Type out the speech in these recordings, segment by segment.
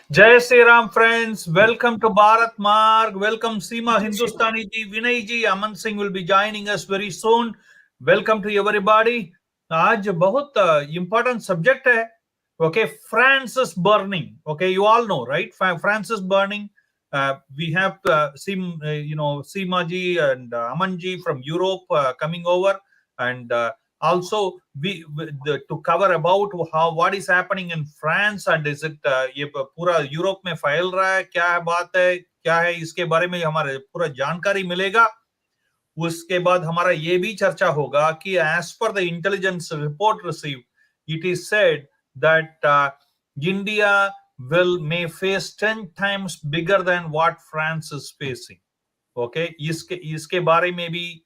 Jai Sri Ram friends, welcome to Bharat Marg, welcome Seema, Hindustani Ji, Vinay Ji, Aman Singh will be joining us very soon. Welcome to everybody. आज बहुत important subject है. Okay, France is burning. Okay, you all know, right? France is burning. We have Seema Ji and Aman Ji from Europe coming over, and also to cover about what is happening in France and is it ये पूरा Europe में फैल रहा है, क्या बात है, क्या है, इसके बारे में हमारे पूरा जानकारी मिलेगा. उसके बाद हमारा ये भी चर्चा होगा कि एज पर the intelligence report receive it is said that India will may face 10 times bigger than what France is facing. Okay, इसके बारे में भी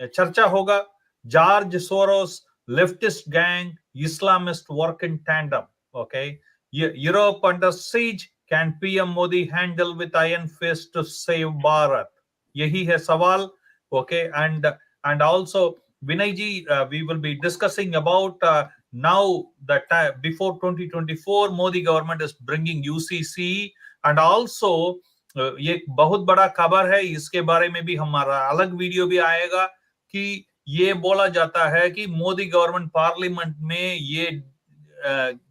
चर्चा होगा. George Soros, Leftist Gang, Islamist work in tandem. Okay, Europe under siege. Can PM Modi handle with iron fist to save Bharat? यही है सवाल. Okay, and also Vinay Ji, we will be discussing about now that before 2024 Modi government is bringing UCC and also ये बहुत बड़ा खबर है, इसके बारे में भी हमारा अलग वीडियो भी आएगा कि ये बोला जाता है कि मोदी गवर्नमेंट पार्लियामेंट में ये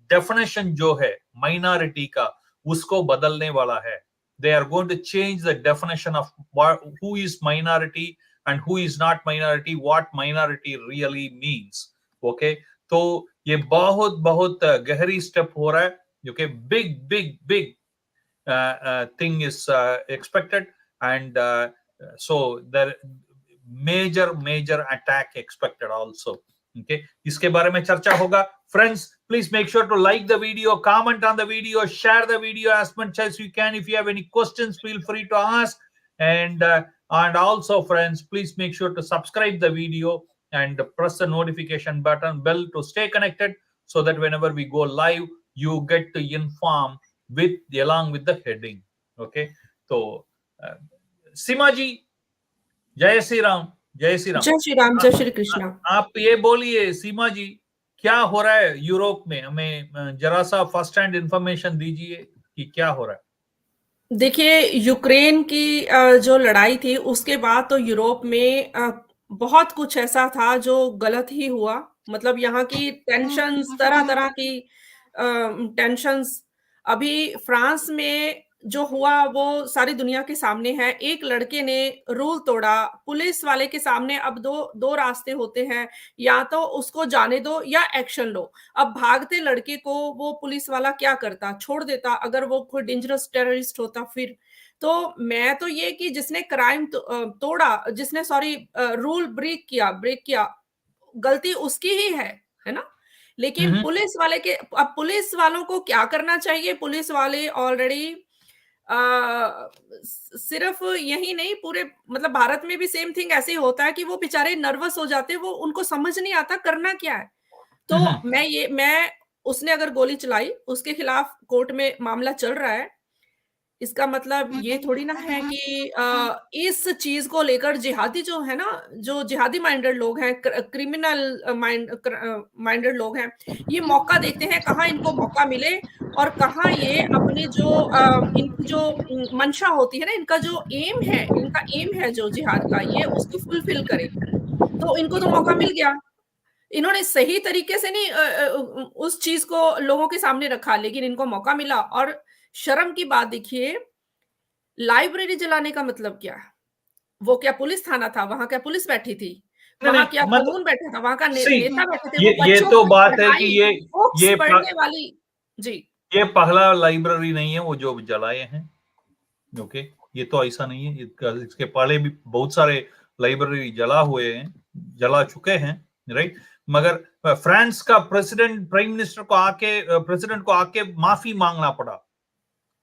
डेफिनेशन जो है माइनॉरिटी का उसको बदलने वाला है. They are going to change the definition of who is minority and who is not minority, what minority really means. Okay, तो ये बहुत बहुत गहरी स्टेप हो रहा है. Okay, big thing is expected, and so there major attack expected also. Okay, इसके बारे में चर्चा होगा. Friends, please make sure to like the video, comment on the video, share the video as much as you can. If you have any questions, feel free to ask, and also friends, please make sure to subscribe the video and press the notification button bell to stay connected so that whenever we go live you get to inform along with the heading. Okay, so सीमा जी, जय श्री राम. जय श्री राम. जय श्री राम. जय श्री कृष्णा. आप ये बोलिए सीमा जी, क्या हो रहा है यूरोप में? हमें जरा सा फर्स्ट हैंड इंफॉर्मेशन दीजिए कि क्या हो रहा है. देखिए, यूक्रेन की जो लड़ाई थी उसके बाद तो यूरोप में बहुत कुछ ऐसा था जो गलत ही हुआ. मतलब यहाँ की टेंशन्स, तरह-तरह की टेंशन्स. अभी फ्रांस में जो हुआ वो सारी दुनिया के सामने है. एक लड़के ने रूल तोड़ा, पुलिस वाले के सामने अब दो रास्ते होते हैं, या तो उसको जाने दो या एक्शन लो. अब भागते लड़के को वो पुलिस वाला क्या करता? छोड़ देता. अगर वो कोई डेंजरस टेररिस्ट होता फिर. तो मैं तो ये कि जिसने क्राइम तोड़ा, जिसने रूल ब्रेक किया, गलती उसकी ही है ना? लेकिन अब पुलिस वालों को क्या करना चाहिए? पुलिस वाले ऑलरेडी सिर्फ यही नहीं, पूरे मतलब भारत में भी सेम थिंग ऐसे ही होता है कि वो बेचारे नर्वस हो जाते हैं, वो उनको समझ नहीं आता करना क्या है. तो उसने अगर गोली चलाई, उसके खिलाफ कोर्ट में मामला चल रहा है. इसका मतलब ये थोड़ी ना है कि इस चीज को लेकर जिहादी जो है ना, जो जिहादी माइंडेड लोग हैं, क्रिमिनल माइंडेड लोग हैं, ये मौका देखते हैं कहाँ इनको मौका मिले और कहाँ ये अपनी इनकी जो मंशा होती है ना, इनका एम है जो जिहाद का, ये उसको फुलफिल करे. तो इनको तो मौका मिल गया. इन्होंने सही तरीके से नहीं उस चीज को लोगों के सामने रखा, लेकिन इनको मौका मिला. और शर्म की बात देखिए, लाइब्रेरी जलाने का मतलब क्या है? वो क्या पुलिस थाना था? वहां क्या पुलिस बैठी थी? वहां क्या कानून बैठा था? वहां का नेता बैठे थे? ये तो बात है कि ये पढ़ने वाली जी, ये पहला लाइब्रेरी नहीं है वो जो जलाए हैं. ओके, ये तो ऐसा नहीं है. इसके पहले भी बहुत सारे लाइब्रेरी जला चुके हैं, राइट. मगर फ्रांस का प्रेसिडेंट प्रेसिडेंट को आके माफी मांगना पड़ा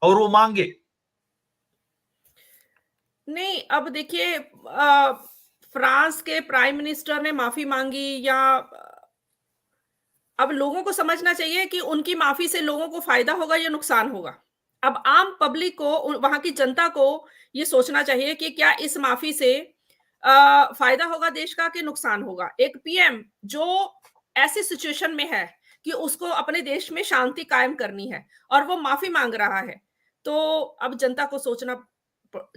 और वो मांगे नहीं. अब देखिए, फ्रांस के प्राइम मिनिस्टर ने माफी मांगी, या अब लोगों को समझना चाहिए कि उनकी माफी से लोगों को फायदा होगा या नुकसान होगा. अब आम पब्लिक को, वहां की जनता को ये सोचना चाहिए कि क्या इस माफी से फायदा होगा देश का कि नुकसान होगा. एक पीएम जो ऐसी सिचुएशन में है कि उसको अपने देश में शांति कायम करनी है और वो माफी मांग रहा है। तो अब जनता को सोचना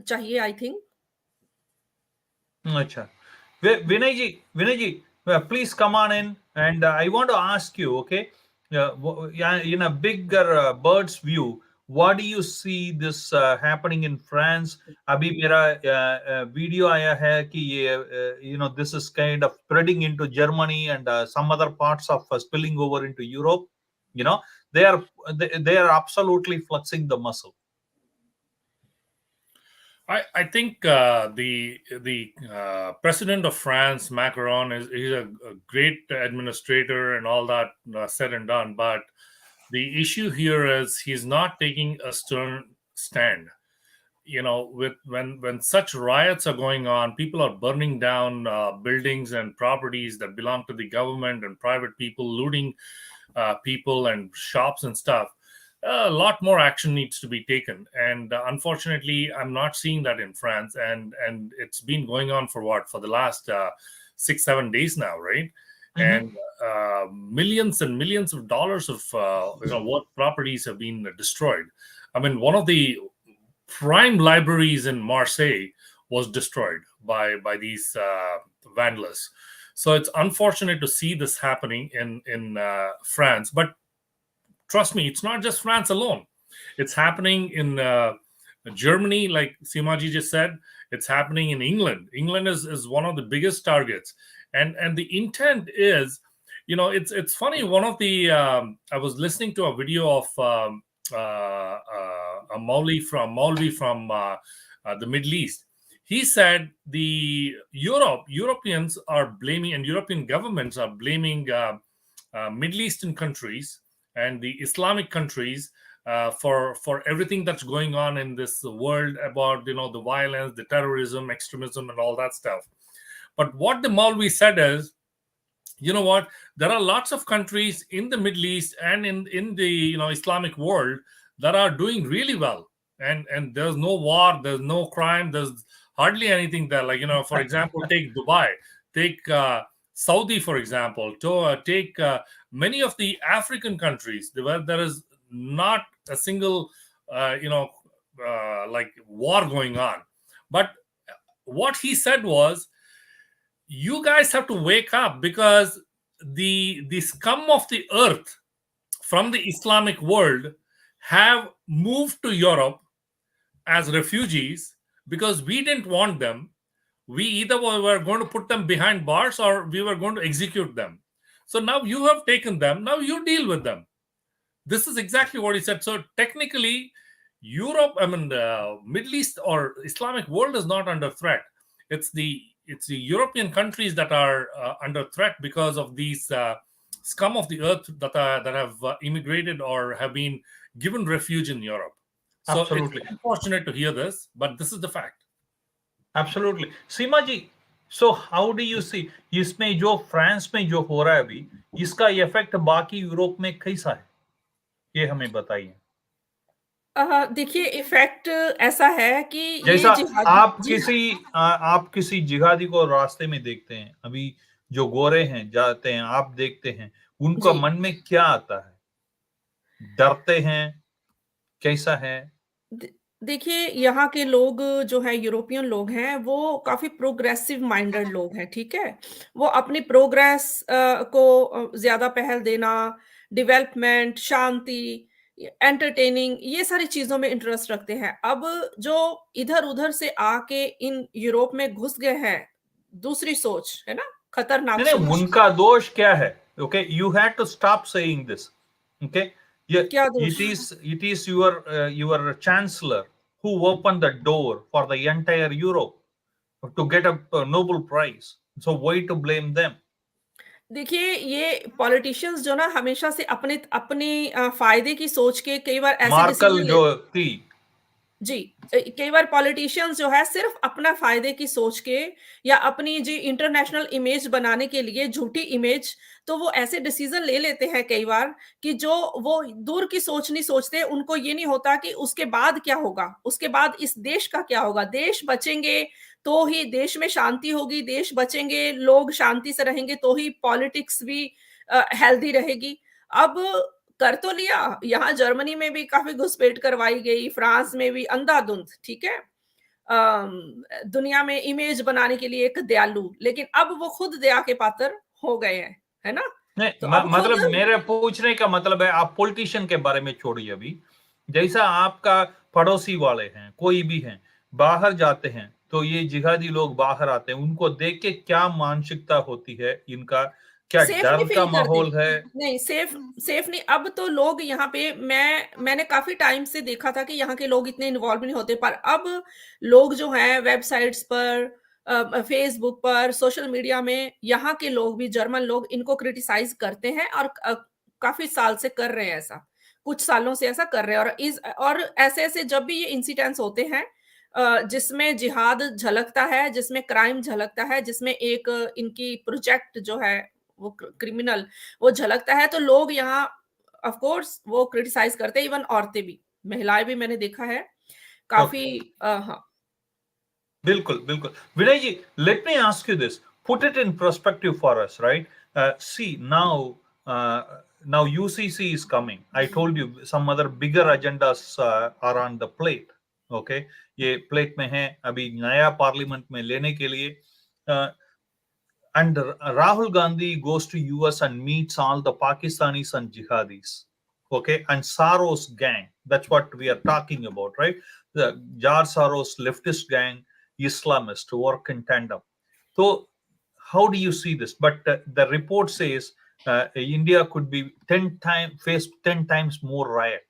चाहिए, I think. Acha. Vinay ji, please come on in, and I want to ask you, okay, yeah, in a bigger bird's view, what do you see this happening in France? अभी मेरा वीडियो आया है कि ये this is kind of spreading into Germany and some other parts of spilling over into Europe. You know, they are they are absolutely flexing the muscle. I think the president of France, Macron, is a great administrator and all that said and done. But the issue here is he's not taking a stern stand. With when such riots are going on, people are burning down buildings and properties that belong to the government, and private people looting people and shops and stuff. A lot more action needs to be taken, and unfortunately I'm not seeing that in France, and it's been going on for the last 6-7 days now, right? And millions and millions of dollars of what properties have been destroyed. I mean, one of the prime libraries in Marseille was destroyed by these vandals. So it's unfortunate to see this happening in France, but trust me, it's not just France alone. It's happening in Germany, like Seema ji just said. It's happening in England. England is one of the biggest targets, and the intent is, it's funny. One of the I was listening to a video of a Maulvi from the Middle East. He said the Europeans are blaming, and European governments are blaming Middle Eastern countries and the Islamic countries for everything that's going on in this world about the violence, the terrorism, extremism, and all that stuff. But what the Maulvi said is, you know what? There are lots of countries in the Middle East and in the Islamic world that are doing really well, and there's no war, there's no crime, there's hardly anything there. Like for example, take Dubai, take Saudi, for example, to take many of the African countries where there is not a single like war going on. But what he said was, you guys have to wake up, because the scum of the earth from the Islamic world have moved to Europe as refugees because we didn't want them. We either were going to put them behind bars or we were going to execute them. So now you have taken them, now you deal with them. This is exactly what he said. So technically, Europe, the Middle East or Islamic world is not under threat. It's the European countries that are under threat because of these scum of the earth that have immigrated or have been given refuge in Europe. So Absolutely. It's unfortunate to hear this, but this is the fact. Absolutely. Seema ji, so how do you see इसमें जो France में जो हो रहा है अभी, इसका effect बाकी यूरोप में कैसा है, ये हमें बताइए। देखिए, इफेक्ट ऐसा है कि जैसा ये आप किसी जिहादी को रास्ते में देखते हैं, अभी जो गोरे हैं जाते हैं, आप देखते हैं, उनका मन में क्या आता है? डरते हैं, कैसा है? देखिए, यहाँ के लोग जो है, यूरोपियन लोग हैं, वो काफ़ी प्रोग्रेसिव माइंडेड लोग हैं, ठीक है? वो अपनी प्रोग्रेस को ज़्यादा पहल देना, डेवलपमेंट, शांति, एंटरटेनिंग, ये सारी चीज़ों में इंटरेस्ट रखते हैं। अब जो इधर-उधर से आके इन यूरोप में घुस गए हैं, दूसरी सोच, है ना? खतरनाक नहीं, सोच। उनका दोष क्या है? Okay, you had to stop saying this. Okay? क्या दोष? It is your chancellor who opened the door for the entire Europe to get a Nobel Prize. So why to blame them? देखिए, ये पॉलिटिशियंस जो ना हमेशा से अपने फ़ायदे की सोच के कई बार ऐसे मार्कल डिसीजन जो थी, जी, कई बार पॉलिटिशियंस जो है सिर्फ अपना फ़ायदे की सोच के या अपनी जी इंटरनेशनल इमेज बनाने के लिए झूठी इमेज, तो वो ऐसे डिसीज़न ले लेते हैं कई बार कि जो वो दूर की सोच नहीं सोचते, उनको ये नहीं होता कि उसके बाद क्या होगा? उसके बाद इस देश का क्या होगा? देश बचेंगे, तो ही देश में शांति होगी, देश बचेंगे, लोग शांति से रहेंगे, तो ही पॉलिटिक्स भी हेल्दी रहेगी। अब कर तो लिया, यहाँ जर्मनी में भी काफ़ी घुसपैठ करवाई गई, फ्रांस में भी अंधाधुंध, ठीक है? दुनिया में इमेज बनाने के लिए एक दयालु, लेकिन अब वो खुद दया के पात्र हो गए हैं, है ना? नहीं, तो अब मतलब खुद मेरे पूछने का मतलब है, आप पॉलिटिशियन के बारे में छोड़िए अभी। जैसा आपका पड़ोसी वाले हैं, कोई भी हैं, बाहर जाते हैं तो ये जिहादी लोग बाहर आते हैं, उनको देख के क्या मानसिकता होती है इनका? क्या सेफ नहीं डर का फील करते। माहौल है? नहीं, सेफ नहीं। अब तो लोग यहाँ पे मैंने काफ़ी टाइम से देखा था कि यहाँ के लोग इतने इन्वॉल्व नहीं होते, पर अब लोग जो हैं वेबसाइट्स पर, फेसबुक पर, सोशल मीडिया में, यहाँ के लोग भी, जर्मन लोग इनको क्रिटिसाइज़ करते हैं और काफ़ी साल से कर रहे हैं ऐसा। कुछ सालों से ऐसा कर रहे हैं और ऐसे-ऐसे जब भी ये इंसिडेंट्स होते हैं, जिसमें जिहाद झलकता है, जिसमें क्राइम झलकता है, जिसमें एक इनकी प्रोजेक्ट जो है वो क्रिमिनल वो झलकता है, तो लोग यहाँ ऑफ कोर्स वो क्रिटिसाइज करते हैं, इवन औरतें भी, महिलाएं भी मैंने देखा है काफी। Okay. हाँ, बिल्कुल, बिल्कुल। विनय जी, let me ask you this. Put it in perspective for us, right? See, now UCC is coming. I told you some other bigger agendas are on the plate. Okay? ये प्लेट में है अभी नया parliament में लेने के लिए. And Rahul Gandhi goes to US and meets all the Pakistanis and jihadis. Okay, and Soros gang. That's what we are talking about, right? The George Soros leftist gang, Islamist work in tandem. So, how do you see this? But the report says India could be face 10 times more riot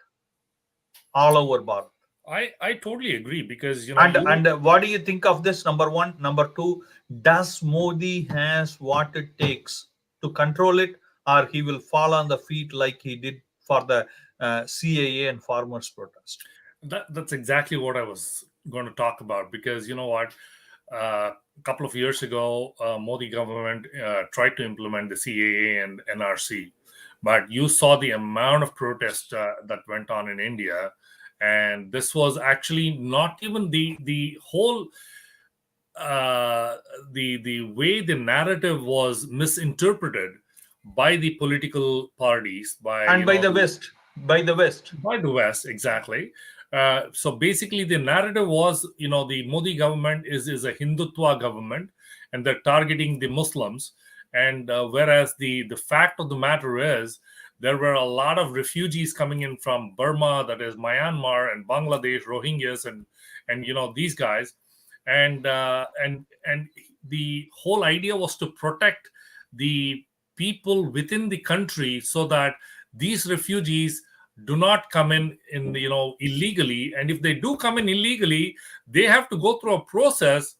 all over Bharat. I totally agree, because And what do you think of this? Number one. Number two, does Modi has what it takes to control it, or he will fall on the feet like he did for the CAA and farmers protest? that's exactly what I was going to talk about, because you know what, a couple of years ago, Modi government tried to implement the CAA and NRC, but you saw the amount of protest that went on in India, and this was actually not even the whole the way the narrative was misinterpreted by the political parties, And by the West, by the West, exactly. So basically, the narrative was, the Modi government is a Hindutva government, and they're targeting the Muslims. And whereas the fact of the matter is, there were a lot of refugees coming in from Burma, that is Myanmar, and Bangladesh, Rohingyas, and these guys, and the whole idea was to protect the people within the country, so that these refugees do not come in illegally. And if they do come in illegally, they have to go through a process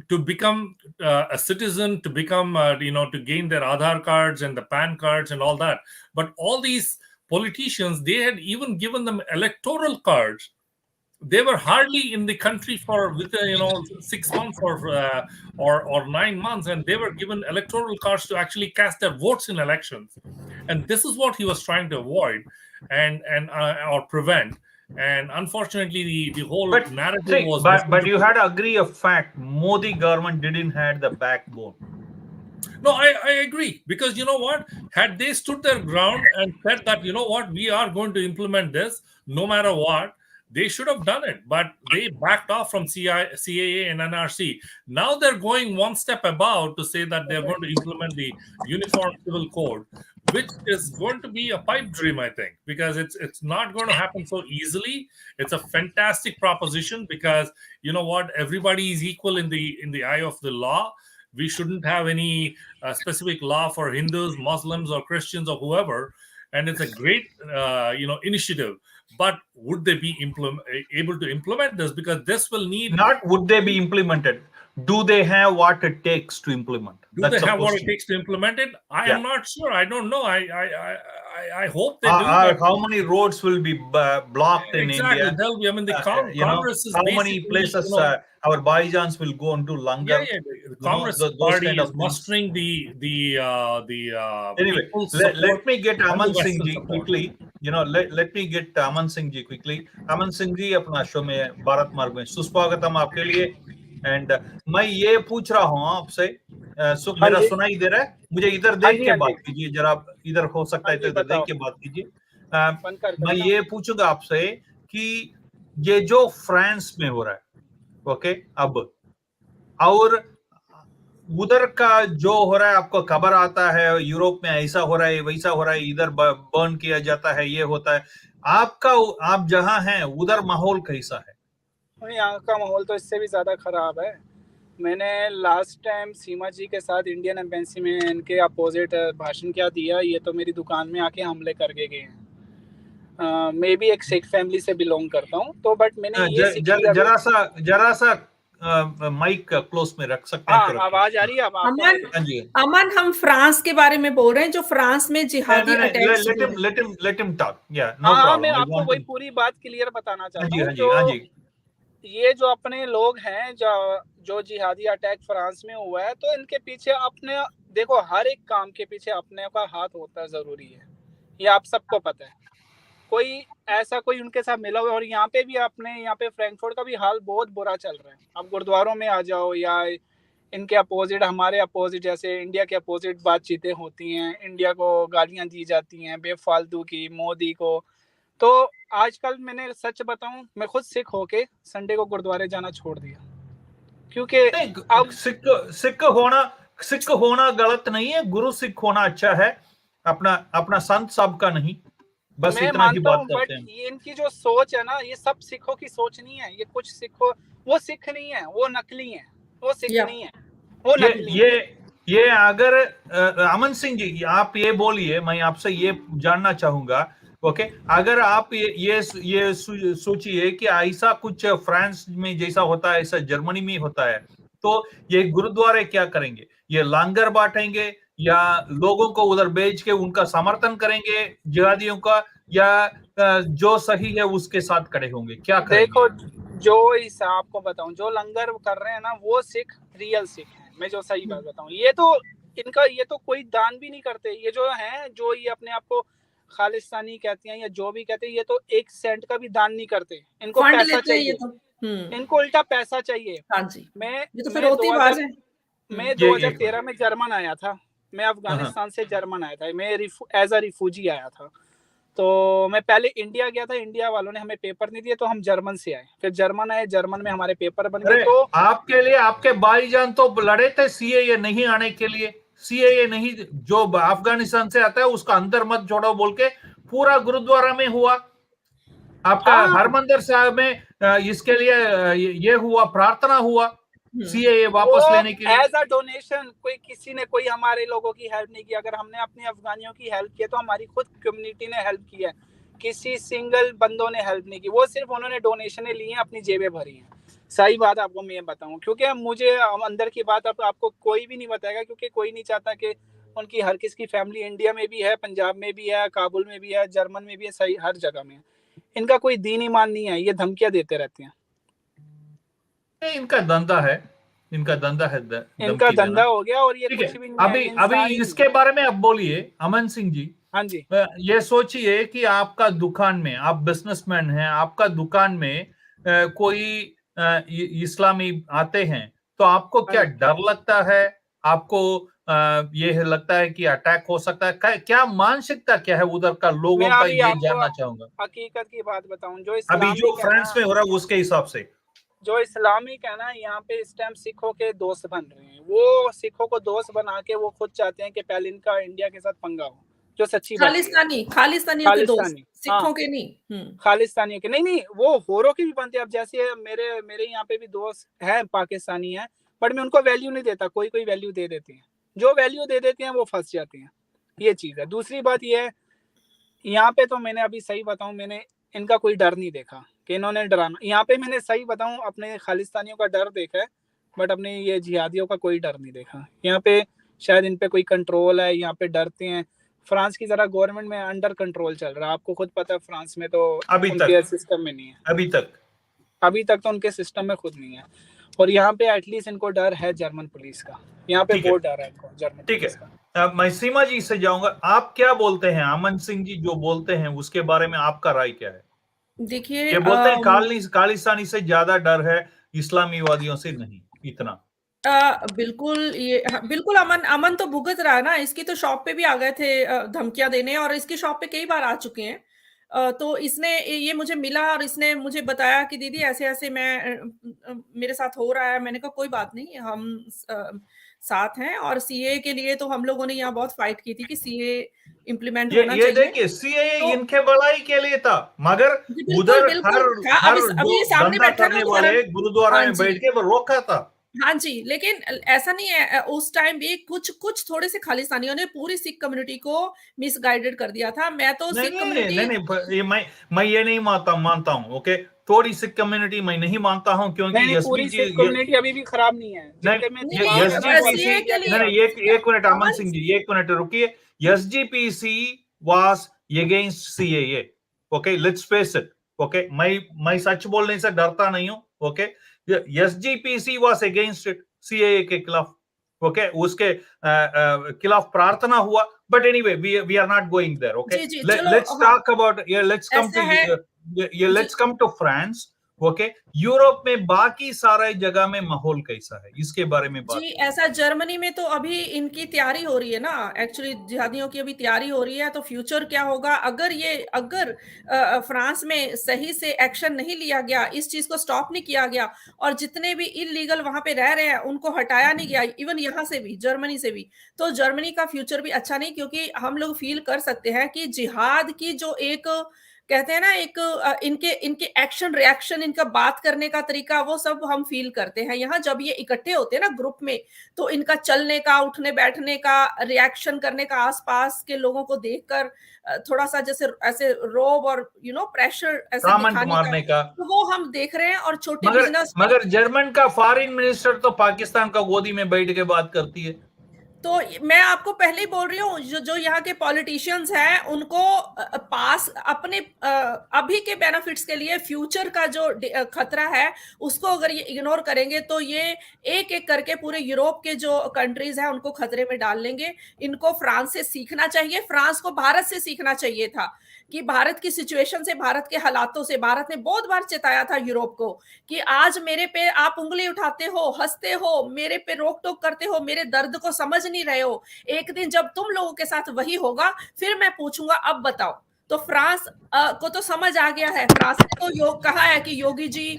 to become a citizen, to become to gain their Aadhaar cards and the PAN cards and all that. But all these politicians, they had even given them electoral cards. They were hardly in the country for 6 months or 9 months, and they were given electoral cards to actually cast their votes in elections. And this is what he was trying to avoid and or prevent. And unfortunately, the whole narrative was. But you had to agree a fact: Modi government didn't have the backbone. No, I agree, because you know what? Had they stood their ground and said that, we are going to implement this no matter what, they should have done it. But they backed off from CAA and NRC. Now they're going one step above to say that they're going to implement the Uniform Civil Code, which is going to be a pipe dream, I think, because it's not going to happen so easily. It's a fantastic proposition, because you know what? Everybody is equal in the eye of the law. We shouldn't have any specific law for Hindus, Muslims, or Christians, or whoever. And it's a great, initiative. But would they be able to implement this? Because this will need. Not would they be implemented. Do they have what it takes to implement? Do they have what it takes to implement it? I am not sure. I don't know. I hope they do. How many roads will be blocked in India? They'll be, the Congress is how many places our Baijans will go into Langar? The Congress party is mustering Anyway, let me get Aman Singh Ji quickly. Let me get Aman Singh Ji quickly. Aman Singh Ji, अपना show में भारत मार्ग में सुस्वागतम आपके लिए. And मैं ये पूछ रहा हूँ आपसे मेरा सुनाई दे रहा है? मुझे इधर देख के बात कीजिए जरा, इधर हो सकता है तो इधर देख के बात कीजिए। मैं ये पूछूंगा आपसे कि ये जो फ्रांस में हो रहा है, ओके, अब और उधर का जो हो रहा है, आपको खबर आता है यूरोप में ऐसा हो रहा है, वैसा हो रहा है, इधर बर्न किया जाता है, ये होता है, आप जहां हैं उधर माहौल कैसा है? यहाँ का माहौल तो इससे भी ज्यादा खराब है। मैंने लास्ट टाइम सीमा जी के साथ इंडियन एम्बेसी में इनके अपोजिट भाषण क्या दिया, ये तो मेरी दुकान में आके हमले करके गए हैं। मैं भी एक सिख फैमिली से बिलोंग करता हूँ, तो बट मैंने ये जरा सा माइक क्लोज में रख सकते हैं? आवाज आ रही है? अमन, हम फ्रांस के बारे में बोल रहे हैं, जो फ्रांस में जिहादी अटैक्स। Let him talk. मैं आपको वही पूरी बात क्लियर बताना चाहता हूँ। ये जो अपने लोग हैं जो जिहादी अटैक फ्रांस में हुआ है, तो इनके पीछे अपने देखो, हर एक काम के पीछे अपने का हाथ होता है, जरूरी है, ये आप सबको पता है। कोई उनके साथ मिला हुआ। और यहाँ पे भी अपने यहाँ पे फ्रैंकफर्ट का भी हाल बहुत बुरा चल रहा है। अब गुरुद्वारों में आ जाओ या इनके अपोजिट, हमारे अपोजिट, जैसे इंडिया के अपोजिट बातचीतें होती हैं, इंडिया को गालियां दी जाती हैं बेफालतू की, मोदी को। तो आजकल मैंने सच बताऊं, मैं खुद सिख होके संडे को गुरुद्वारे जाना छोड़ दिया, क्योंकि अब सिख होना गलत नहीं है, गुरु सिख होना अच्छा है, अपना संत सब का नहीं, बस मैं इतना ही बात करते हैं। ये इनकी जो सोच है ना, ये सब सिखों की सोच नहीं है। ये कुछ सिखों, वो सिख नहीं है, वो नकली है, वो सिख नहीं है, वो नकली ये अगर अमन सिंह जी आप ये बोलिए, मैं आपसे ये जानना चाहूंगा, ओके, अगर आप ये सोचिए कि ऐसा कुछ फ्रांस में जैसा होता है, ऐसा जर्मनी में होता है, तो ये गुरुद्वारे क्या करेंगे? ये लंगर बांटेंगे या लोगों को उधर भेज के उनका समर्थन करेंगे जिहादियों का, या जो सही है उसके साथ खड़े होंगे? क्या करेंगे? देखो, जो इस आपको बताऊं, जो लंगर कर रहे हैं ना, वो सिख रियल सिख है। मैं जो सही बात बताऊं, ये तो कोई दान भी नहीं करते। ये जो है, जो ये अपने आप को खालिस्तानी कहते हैं या जो भी कहते हैं, ये तो 1 सेंट का भी दान नहीं करते। इनको पैसा चाहिए, इनको उल्टा पैसा चाहिए। हाँ जी, मैं 2013 में जर्मन आया था। मैं अफगानिस्तान से जर्मन आया था, मैं एज अ रिफ्यूजी आया था। तो मैं पहले इंडिया गया था, इंडिया वालों ने हमें पेपर नहीं दिए, तो हम जर्मन से आए, फिर जर्मन आए, जर्मन में हमारे पेपर बन गए। तो आपके लिए आपके भाईजान तो लड़े थे सीएए नहीं आने के लिए, सीएए नहीं, जो अफगानिस्तान से आता है उसका अंदर मत जोड़ो बोल के पूरा गुरुद्वारा में हुआ। आपका हरमंदिर साहब में इसके लिए ये हुआ, प्रार्थना हुआ सीएए वापस लेने के लिए। एज अ डोनेशन कोई हमारे लोगों की हेल्प नहीं की। अगर हमने अपने अफगानियों की हेल्प की तो हमारी खुद कम्युनिटी ने हेल्प की है, किसी सिंगल बंदों ने हेल्प नहीं की। वो सिर्फ उन्होंने डोनेशनें ली हैं, अपनी जेबें भरी हैं। सही बात आपको मैं बताऊं, क्योंकि मुझे अंदर की बात आपको कोई भी नहीं बताएगा, क्योंकि कोई नहीं चाहता कि उनकी हर किसी की फैमिली इंडिया में भी है, पंजाब में भी है, काबुल में भी है, जर्मन में भी है, सही हर जगह में है। इनका कोई दीन ईमान नहीं है, ये धमकियां देते रहते हैं। इनका धंधा है, इनका धंधा हो गया। और ये कुछ भी नहीं है। अभी इसके बारे में आप बोलिए अमन सिंह जी। हाँ जी, ये सोचिए कि आपका दुकान में, आप बिजनेसमैन हैं, आपका दुकान में कोई इस्लामी आते हैं, तो आपको क्या डर लगता है? आपको ये लगता है कि अटैक हो सकता है? क्या मानसिकता क्या है उधर का लोगों का, ये जानना चाहूंगा। हकीकत की बात बताऊं, अभी जो फ्रांस में हो रहा है उसके हिसाब से, जो इस्लामिक है ना, यहाँ पे इस टाइम सिखों के दोस्त बन रहे हैं। वो सिखों को दोस्त बना के वो खुद चाहते हैं कि पहले इनका इंडिया के साथ पंगा हो, जो सच्ची बात है। खालिस्तानियों के दोस्त, सिखों के नहीं, खालिस्तानियों के नहीं, वो होरों के भी बनते हैं। अब जैसे मेरे यहाँ पे भी दोस्त हैं, पाकिस्तानी हैं, बट मैं उनको वैल्यू नहीं देता। कोई वैल्यू दे देते हैं, जो वैल्यू दे देते हैं वो फंस जाते हैं, ये चीज है। दूसरी बात ये है, यहाँ पे तो मैंने अभी सही बताऊं, मैंने इनका कोई डर नहीं देखा कि इन्होंने डराना। यहाँ पे मैंने सही बताऊं अपने खालिस्तानियों का डर देखा है, बट अपने ये जिहादियों का कोई डर नहीं देखा। यहाँ पे शायद इन पे कोई कंट्रोल है, यहाँ पे डरते हैं। फ्रांस की जरा गवर्नमेंट में अंडर कंट्रोल चल रहा है, आपको खुद पता है। फ्रांस में तो उनके सिस्टम में नहीं है अभी तक तो उनके सिस्टम में खुद नहीं है। और यहाँ पे एटलीस्ट इनको डर है जर्मन पुलिस का, यहाँ पे बहुत डर है इनको जर्मन पुलिस का। मैं सीमा जी से जाऊंगा, आप क्या बोलते हैं? अमन सिंह जी जो बोलते हैं उसके बारे में आपका राय क्या है? देखिए, ये बोलते हैं खालिस्तानी से ज्यादा डर है, इस्लामीवादियों से नहीं इतना। बिल्कुल ये बिल्कुल अमन तो भुगत रहा है ना, इसकी तो शॉप पे भी आ गए थे धमकियां देने, और इसकी शॉप पे कई बार आ चुके हैं। तो इसने ये मुझे मिला और इसने मुझे बताया कि दीदी ऐसे ऐसे मेरे साथ हो रहा है। मैंने कहा कोई बात नहीं, हम साथ हैं, और सीए के लिए तो हम लोगों ने यहाँ बहुत फाइट की थी कि सीए इम्प्लीमेंट होना ये चाहिए। देखिए, सीएए तो इनके भलाई के लिए था, मगर जी बिल्कुल उधर बिल्कुल हर था। हर अभी जो ये सामने धंधा बैठा ना करने उदाहरण। वाले गुरुद्वारा हाँ में जी, बैठ के वो रोका था। हाँ जी, लेकिन ऐसा नहीं है। उस टाइम भी कुछ थोड़े से खालिस्तानियों ने पूरी सिख कम्युनिटी को मिसगाइडेड कर दिया था। मैं तो नहीं सिख नहीं नहीं कम्युनिटी नहीं, मैं ये नहीं मानता हूँ। ओके, थोड़ी सिख कम्युनिटी मैं नहीं मानता हूँ, नहीं क्योंकि नहीं, पूरी एसपीजी सिख कम्युनिटी अभी भी खराब नहीं है, जिनके में नहीं, नहीं, दिमाग है ना वो अभी एसजीपीसी सीए के नहीं लिए नहीं, एक मिनट अमन अमन। सिंह जी, एक मिनट रुकिए। SGPC was against CAA. Okay, let's face it. Okay, मैं सच बोलने से डरता नहीं हूँ। Okay, SGPC was against it, CAA के खिलाफ। ओके, उसके खिलाफ प्रार्थना हुआ। But anyway, we are not going there. Okay, जी जी, चलो। लेट्स हाँ, टॉक अबाउट, ऐसा है। जी let's come to France. Okay, Europe में बाकी सारे जगह में माहौल कैसा है, इसके बारे में बात जी, कीजिए। ऐसा जर्मनी में तो अभी इनकी तैयारी हो रही है ना, एक्चुअली जिहादियों की अभी तैयारी हो रही है। तो फ्यूचर क्या होगा अगर फ्रांस में सही से एक्शन नहीं लिया गया, इस चीज को स्टॉप नहीं किया गया, और जितने भी इलीगल वहां पे रह रहे हैं उनको हटाया नहीं गया, इवन यहाँ से भी, जर्मनी से भी, तो जर्मनी का फ्यूचर भी अच्छा नहीं। क्योंकि हम लोग फील कर सकते हैं कि जिहाद की जो एक कहते हैं ना, एक इनके इनके एक्शन रिएक्शन, इनका बात करने का तरीका, वो सब हम फील करते हैं यहाँ जब ये इकट्ठे होते हैं ना ग्रुप में। तो इनका चलने का, उठने बैठने का, रिएक्शन करने का, आसपास के लोगों को देखकर थोड़ा सा जैसे ऐसे रोब और प्रेशर ऐसे कमेंट दिखाने का, मारने का। तो वो हम देख रहे हैं। और छोटे मगर बिजनेस। मगर जर्मन का फॉरेन मिनिस्टर तो पाकिस्तान का गोदी में बैठ के बात करती है। तो मैं आपको पहले ही बोल रही हूँ, जो यहाँ के पॉलिटिशियंस हैं उनको पास अपने अभी के बेनिफिट्स के लिए फ्यूचर का जो खतरा है उसको अगर ये इग्नोर करेंगे तो ये एक एक करके पूरे यूरोप के जो कंट्रीज हैं उनको खतरे में डाल लेंगे। इनको फ्रांस से सीखना चाहिए, फ्रांस को भारत से सीखना चाहिए था कि भारत की सिचुएशन से, भारत के हालातों से, भारत ने बहुत बार चेताया था यूरोप को कि आज मेरे पे आप उंगली उठाते हो, हंसते हो, मेरे पे रोक टोक करते हो, मेरे दर्द को समझ नहीं रहे हो। एक दिन जब तुम लोगों के साथ वही होगा फिर मैं पूछूंगा अब बताओ। तो फ्रांस को तो समझ आ गया है। फ्रांस ने तो कहा है कि योगी जी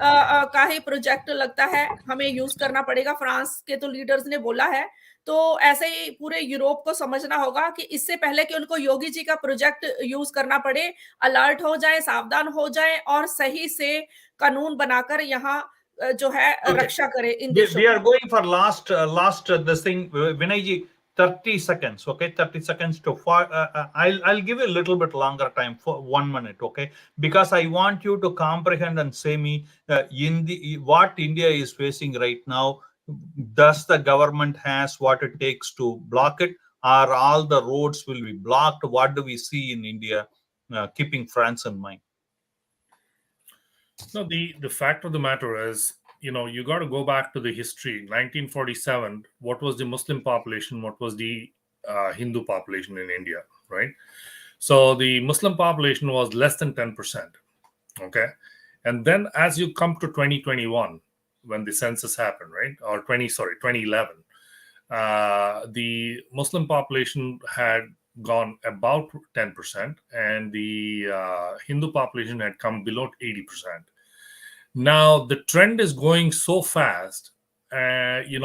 का ही प्रोजेक्ट लगता है, हमें यूज करना पड़ेगा, फ्रांस के तो लीडर्स ने बोला है। तो ऐसे ही पूरे यूरोप को समझना होगा कि इससे पहले कि उनको योगी जी का प्रोजेक्ट यूज करना पड़े, अलर्ट हो जाए, सावधान हो जाए, और सही से कानून बनाकर यहाँ जो है Okay, रक्षा करे इन देशों we are की। going for last this thing, Vinay ji. 30 seconds. Okay, 30 seconds to I'll give you a little bit longer time, for 1 minute. Okay, because I want you to comprehend and say me in the what India is facing right now. Does the government has what it takes to block it, or all the roads will be blocked? What do we see in India, keeping France in mind? No, the fact of the matter is, you got to go back to the history. 1947, what was the Muslim population? What was the Hindu population in India, right? So the Muslim population was less than 10%. Okay. And then as you come to 2021, when the census happened, right? Or 2011, the Muslim population had gone about 10%, and the Hindu population had come below 80%. Now the trend is going so fast, and the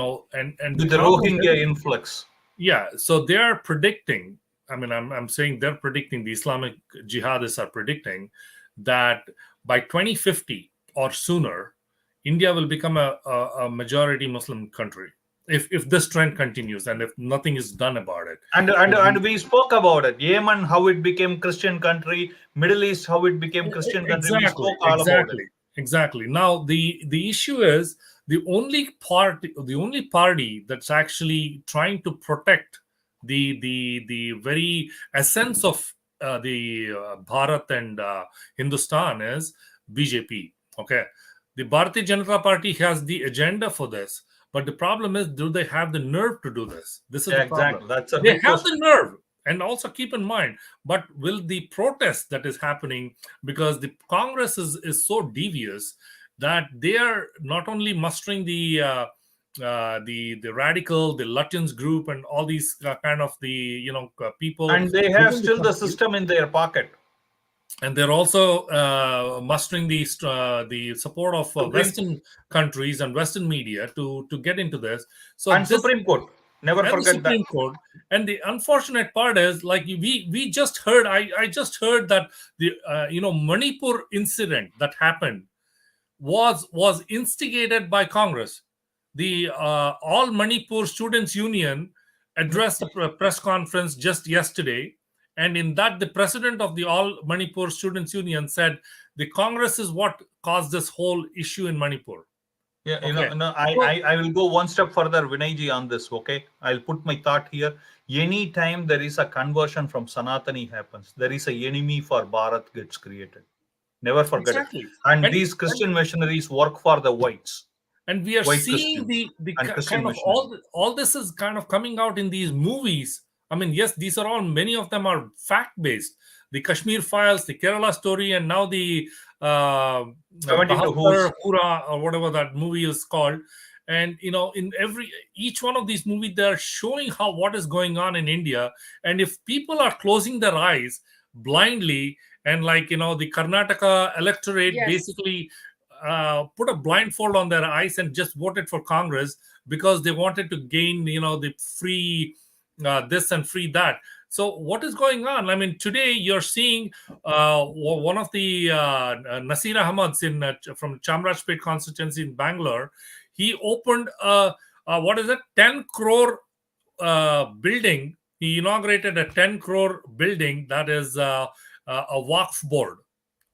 With the problem Rohingya is, influx. yeah. So they are predicting. I mean, I'm saying they're predicting. The Islamic jihadists are predicting that by 2050 or sooner, India will become a majority Muslim country if this trend continues and if nothing is done about it. And we spoke about it. Yemen, how it became Christian country. Middle East, how it became Christian country. We Exactly, spoke all about it. exactly. Now the issue is the only party that's actually trying to protect the very essence of the Bharat and Hindustan is BJP. Okay, the Bharatiya Janata Party has the agenda for this, but the problem is, do they have the nerve to do this? This is Yeah, the problem. exactly. That's a They big have the question. nerve, and also keep in mind, but will the protest that is happening, because the Congress is so devious that they are not only mustering the the radical, the Lutyens group, and all these kind of the people. And they have within still the country. system in their pocket. And they're also mustering the support of Western countries and Western media to get into this. So And this, Supreme Court. Never and the forget that. Supreme Court. And the unfortunate part is, like we just heard, I just heard that the Manipur incident that happened was instigated by Congress. The All Manipur Students Union addressed a press conference just yesterday, and in that, the president of the All Manipur Students Union said the Congress is what caused this whole issue in Manipur. Yeah, Okay. I will go one step further, Vinay Ji, on this. Okay, I'll put my thought here. Any time there is a conversion from Sanatani happens, there is a enemy for Bharat gets created. Never forget Exactly. it. And these Christian missionaries work for the whites. And we are White seeing Christians the and Christian kind of all this is kind of coming out in these movies. I mean, yes, these are all, many of them are fact based. The Kashmir Files, the Kerala Story, and now the 72 Who's. Hura, or whatever that movie is called. And in each one of these movies, they're showing what is going on in India. And if people are closing their eyes blindly, and like the Karnataka electorate Yes. basically put a blindfold on their eyes and just voted for Congress because they wanted to gain the free this and free that. So what is going on? I mean, today you're seeing one of the Nasir Ahmed's from Chamrajpet constituency in Bangalore. He opened what is it, 10 crore building. He inaugurated a 10 crore building that is a Waqf board.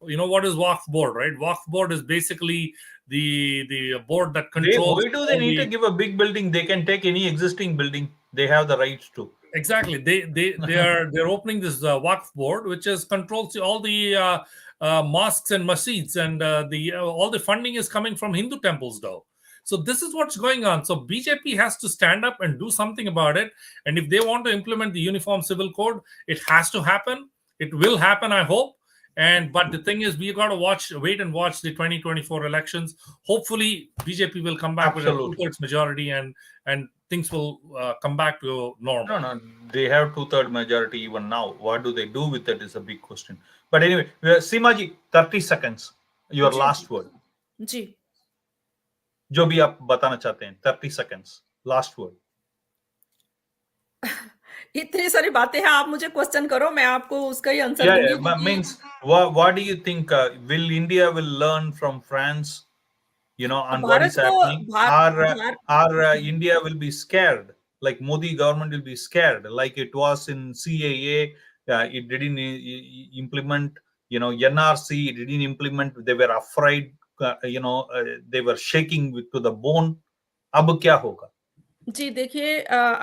You know what is Waqf board, right? Waqf board is basically the board that controls. Why do they need to give a big building? They can take any existing building. They have the rights to. Exactly. They're opening this Waqf board, which controls all the mosques and masjids, and all the funding is coming from Hindu temples, though. So this is what's going on. So BJP has to stand up and do something about it. And if they want to implement the Uniform Civil Code, it has to happen. It will happen, I hope. But the thing is, we got to wait and watch the 2024 elections. Hopefully, BJP will come back with a 2/3 majority, and things will come back to normal. No, they have 2/3 majority even now. What do they do with it is a big question. But anyway, Seema ji, 30 seconds. Your last word. जी जो भी आप बताना चाहते हैं, 30 seconds. Last word. इतनी सारी बातें हैं, आप मुझे क्वेश्चन करो, मैं आपको उसका ही आंसर दूंगी। Yeah, means what do you think? Will India will learn from France? On what is happening? Or India will be scared, like Modi government will be scared, like it was in CAA. It didn't implement. NRC it didn't implement. They were afraid. They were shaking to the bone. अब क्या होगा? जी देखिए,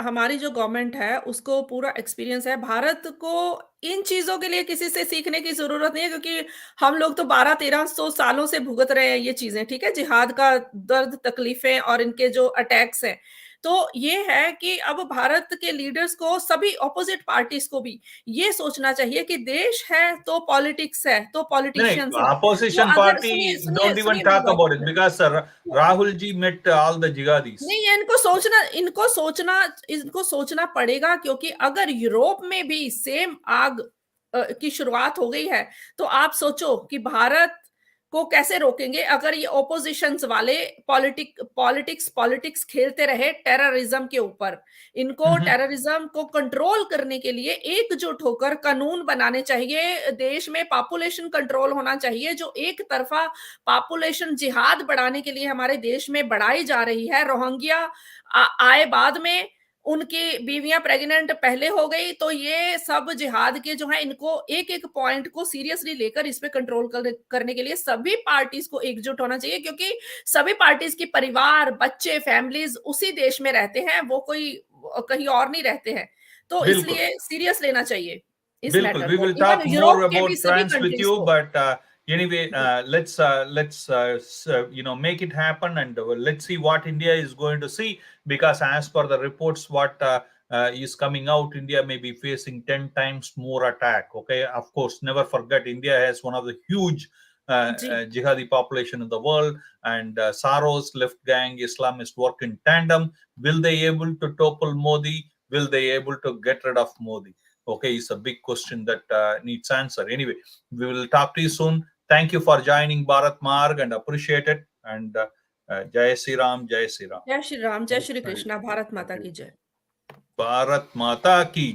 हमारी जो government है उसको पूरा experience है। भारत को इन चीज़ों के लिए किसी से सीखने की ज़रूरत नहीं है, क्योंकि हम लोग तो 1200-1300 सालों से भुगत रहे हैं ये चीज़ें, ठीक है? जिहाद का दर्द, तकलीफ़ें और इनके जो अटैक्स हैं। तो ये है कि अब भारत के लीडर्स को, सभी ऑपोजिट पार्टीज़ को भी ये सोचना चाहिए कि देश है तो पॉलिटिक्स है, तो पॉलिटिशियंस हैं। Opposition party don't even talk about it because Rahul ji met all the jihadis. नहीं, इनको सोचना पड़ेगा, क्योंकि अगर यूरोप में भी सेम आग की शुरुआत हो गई है, तो आप सोचो कि भारत को कैसे रोकेंगे अगर ये ओपोजिशंस वाले पॉलिटिक्स खेलते रहे टेररिज्म के ऊपर। इनको टेररिज्म को कंट्रोल करने के लिए एकजुट होकर कानून बनाने चाहिए। देश में पॉपुलेशन कंट्रोल होना चाहिए। जो एक तरफा पॉपुलेशन जिहाद बढ़ाने के लिए हमारे देश में बढ़ाई जा रही है, रोहिंग्या आए बाद में, उनकी बीवियां प्रेग्नेंट पहले हो गई, तो ये सब जिहाद के जो है, इनको एक पॉइंट को सीरियसली लेकर इस पे कंट्रोल करने के लिए सभी पार्टीज को एकजुट होना चाहिए, क्योंकि सभी पार्टीज के परिवार, बच्चे, फैमिलीज उसी देश में रहते हैं, वो कोई कहीं और नहीं रहते हैं। तो इसलिए सीरियस लेना चाहिए इस मैटर को। We will talk more about France with you, but anyway, let's make it happen, and let's see what India is going to see, because as per the reports what is coming out, India may be facing 10 times more attack. Okay, of course, never forget India has one of the huge jihadi population in the world, and Soros, Left Gang, Islamist work in tandem. Will they able to topple Modi? Will they able to get rid of Modi? Okay, it's a big question that needs answer. Anyway, we will talk to you soon. Thank you for joining Bharat Marg and appreciate it. And Jai Sri Ram, Jai Sri Ram. जय श्री राम, जय श्री कृष्णा, भारत माता की जय. Bharat Mata ki